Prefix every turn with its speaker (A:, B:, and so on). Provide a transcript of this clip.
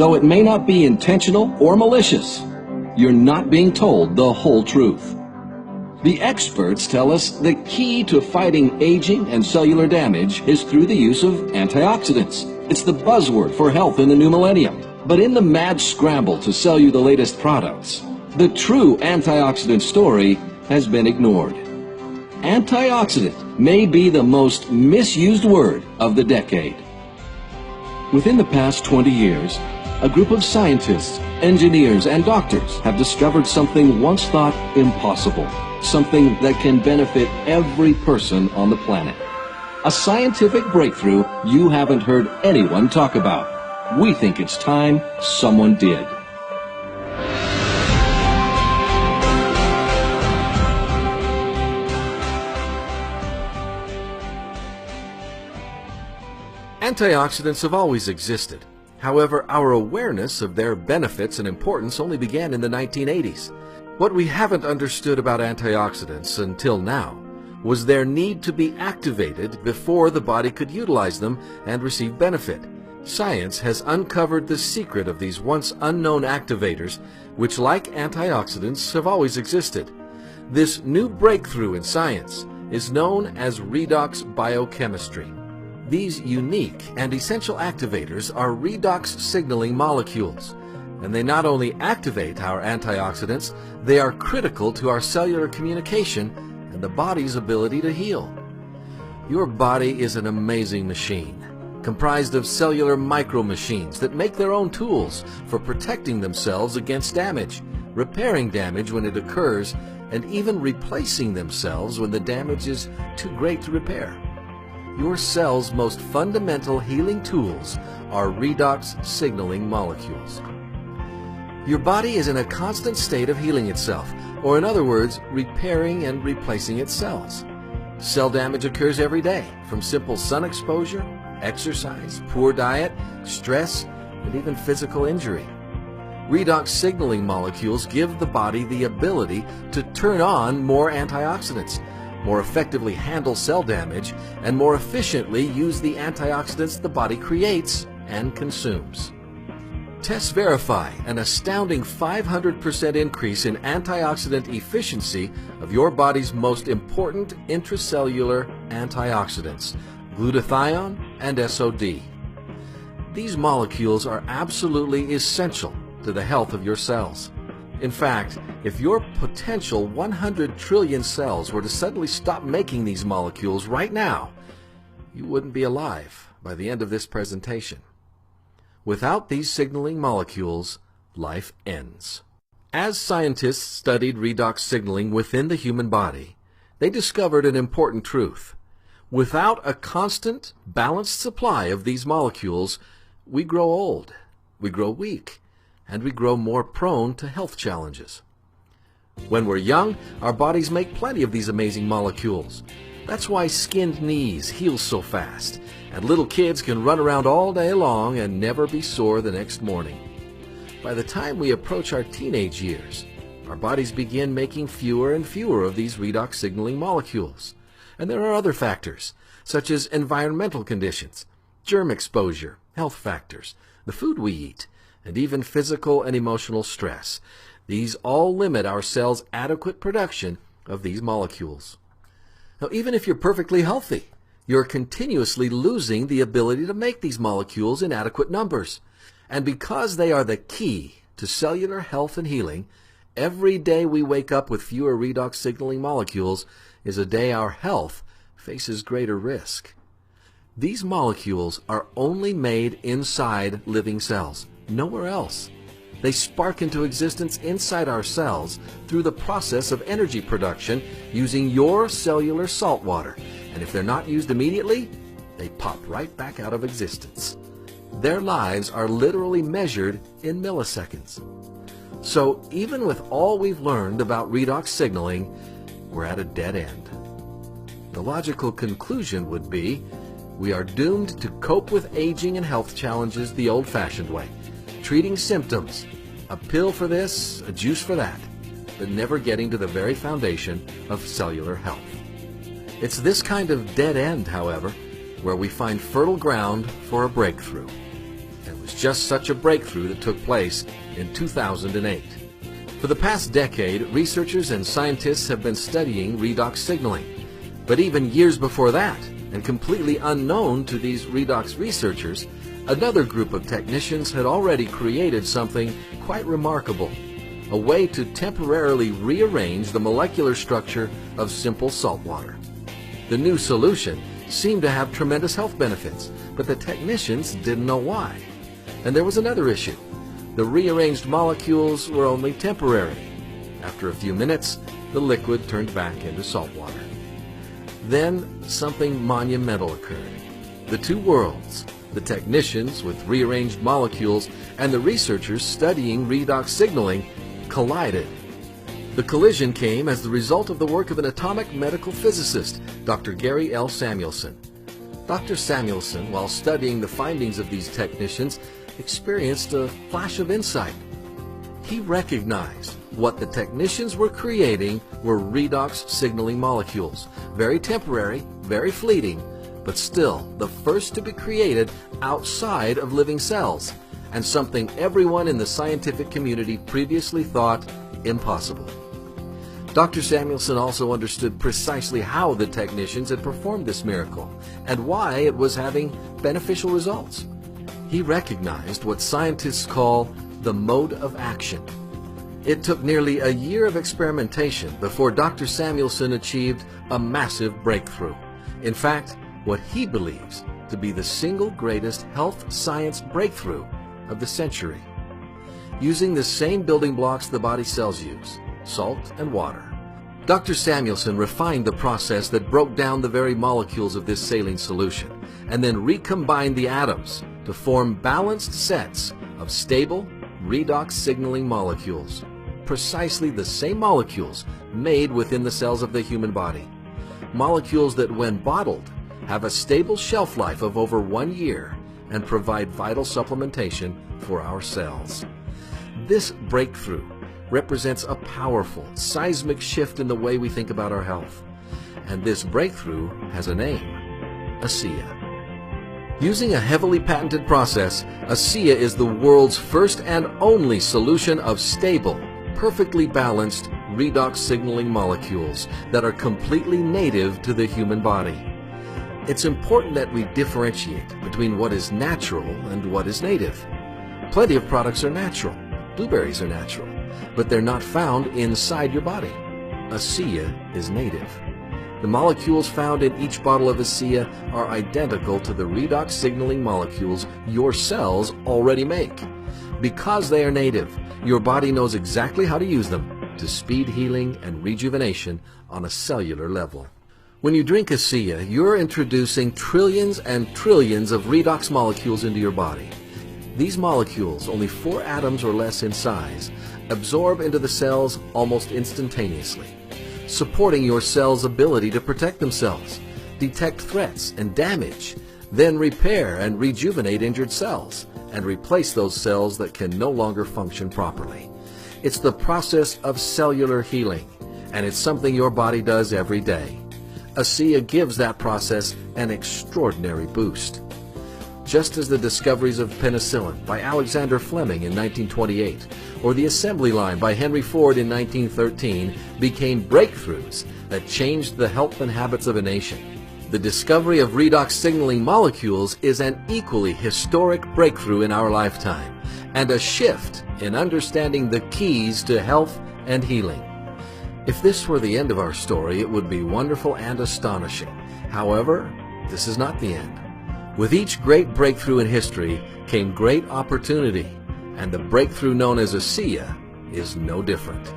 A: Though it may not be intentional or malicious, you're not being told the whole truth. The experts tell us the key to fighting aging and cellular damage is through the use of antioxidants. It's the buzzword for health in the new millennium. But in the mad scramble to sell you the latest products, the true antioxidant story has been ignored. Antioxidant may be the most misused word of the decade. Within the past 20 years, a group of scientists, engineers, and doctors have discovered something once thought impossible, something that can benefit every person on the planet. A scientific breakthrough you haven't heard anyone talk about. We think it's time someone did.
B: Antioxidants have always existed. However, our awareness of their benefits and importance only began in the 1980s. What we haven't understood about antioxidants until now was their need to be activated before the body could utilize them and receive benefit. Science has uncovered the secret of these once unknown activators, which, like antioxidants, have always existed. This new breakthrough in science is known as redox biochemistry. These unique and essential activators are redox signaling molecules, and they not only activate our antioxidants, they are critical to our cellular communication and the body's ability to heal. Your body is an amazing machine, comprised of cellular micro-machines that make their own tools for protecting themselves against damage, repairing damage when it occurs, and even replacing themselves when the damage is too great to repair. Your cell's most fundamental healing tools are redox signaling molecules. Your body is in a constant state of healing itself, or in other words, repairing and replacing its cells. Cell damage occurs every day, from simple sun exposure, exercise, poor diet, stress, and even physical injury. Redox signaling molecules give the body the ability to turn on more antioxidants, more effectively handle cell damage, and more efficiently use the antioxidants the body creates and consumes. Tests verify an astounding 500% increase in antioxidant efficiency of your body's most important intracellular antioxidants, glutathione and SOD. These molecules are absolutely essential to the health of your cells. In fact, if your potential 100 trillion cells were to suddenly stop making these molecules right now, you wouldn't be alive by the end of this presentation. Without these signaling molecules, life ends. As scientists studied redox signaling within the human body, they discovered an important truth. Without a constant, balanced supply of these molecules, we grow old, we grow weak, and we grow more prone to health challenges. When we're young, our bodies make plenty of these amazing molecules. That's why skinned knees heal so fast, and little kids can run around all day long and never be sore the next morning. By the time we approach our teenage years, our bodies begin making fewer and fewer of these redox signaling molecules. And there are other factors, such as environmental conditions, germ exposure, health factors, the food we eat, and even physical and emotional stress. These all limit our cells' adequate production of these molecules. Now, even if you're perfectly healthy, you're continuously losing the ability to make these molecules in adequate numbers. And because they are the key to cellular health and healing, every day we wake up with fewer redox signaling molecules is a day our health faces greater risk. These molecules are only made inside living cells, nowhere else. They spark into existence inside our cells through the process of energy production using your cellular salt water. And if they're not used immediately, they pop right back out of existence. Their lives are literally measured in milliseconds. So even with all we've learned about redox signaling, we're at a dead end. The logical conclusion would be we are doomed to cope with aging and health challenges the old-fashioned way, treating symptoms, a pill for this, a juice for that, but never getting to the very foundation of cellular health. It's this kind of dead end, however, where we find fertile ground for a breakthrough. And with It's just such a breakthrough that took place in 2008. For the past decade, researchers and scientists have been studying redox signaling. But even years before that, and completely unknown to these redox researchers, another group of technicians had already created something quite remarkable, a way to temporarily rearrange the molecular structure of simple salt water. The new solution seemed to have tremendous health benefits, but the technicians didn't know why. And there was another issue. The rearranged molecules were only temporary. After a few minutes, the liquid turned back into salt water. Then something monumental occurred. The two worlds, the technicians with rearranged molecules and the researchers studying redox signaling, collided. The collision came as the result of the work of an atomic medical physicist, Dr. Gary L. Samuelson. Dr. Samuelson, while studying the findings of these technicians, experienced a flash of insight. He recognized what the technicians were creating were redox signaling molecules, very temporary, very fleeting, but still the first to be created outside of living cells, and something everyone in the scientific community previously thought impossible. Dr. Samuelson also understood precisely how the technicians had performed this miracle and why it was having beneficial results. He recognized what scientists call the mode of action. It took nearly a year of experimentation before Dr. Samuelson achieved a massive breakthrough. In fact, what he believes to be the single greatest health science breakthrough of the century. Using the same building blocks the body cells use, salt and water, Dr. Samuelson refined the process that broke down the very molecules of this saline solution and then recombined the atoms to form balanced sets of stable redox signaling molecules, precisely the same molecules made within the cells of the human body. Molecules that, when bottled, have a stable shelf life of over 1 year and provide vital supplementation for our cells. This breakthrough represents a powerful, seismic shift in the way we think about our health. And this breakthrough has a name: ASEA. Using a heavily patented process, ASEA is the world's first and only solution of stable, perfectly balanced redox signaling molecules that are completely native to the human body. It's important that we differentiate between what is natural and what is native. Plenty of products are natural. Blueberries are natural, but they're not found inside your body. ASEA is native. The molecules found in each bottle of ASEA are identical to the redox signaling molecules your cells already make. Because they are native, your body knows exactly how to use them to speed healing and rejuvenation on a cellular level. When you drink ASEA, you're introducing trillions and trillions of redox molecules into your body. These molecules, only 4 atoms or less in size, absorb into the cells almost instantaneously, supporting your cells' ability to protect themselves, detect threats and damage, then repair and rejuvenate injured cells, and replace those cells that can no longer function properly. It's the process of cellular healing, and it's something your body does every day. ASEA gives that process an extraordinary boost. Just as the discoveries of penicillin by Alexander Fleming in 1928 or the assembly line by Henry Ford in 1913 became breakthroughs that changed the health and habits of a nation, the discovery of redox signaling molecules is an equally historic breakthrough in our lifetime and a shift in understanding the keys to health and healing. If this were the end of our story, it would be wonderful and astonishing. However, this is not the end. With each great breakthrough in history came great opportunity, and the breakthrough known as ASEA is no different.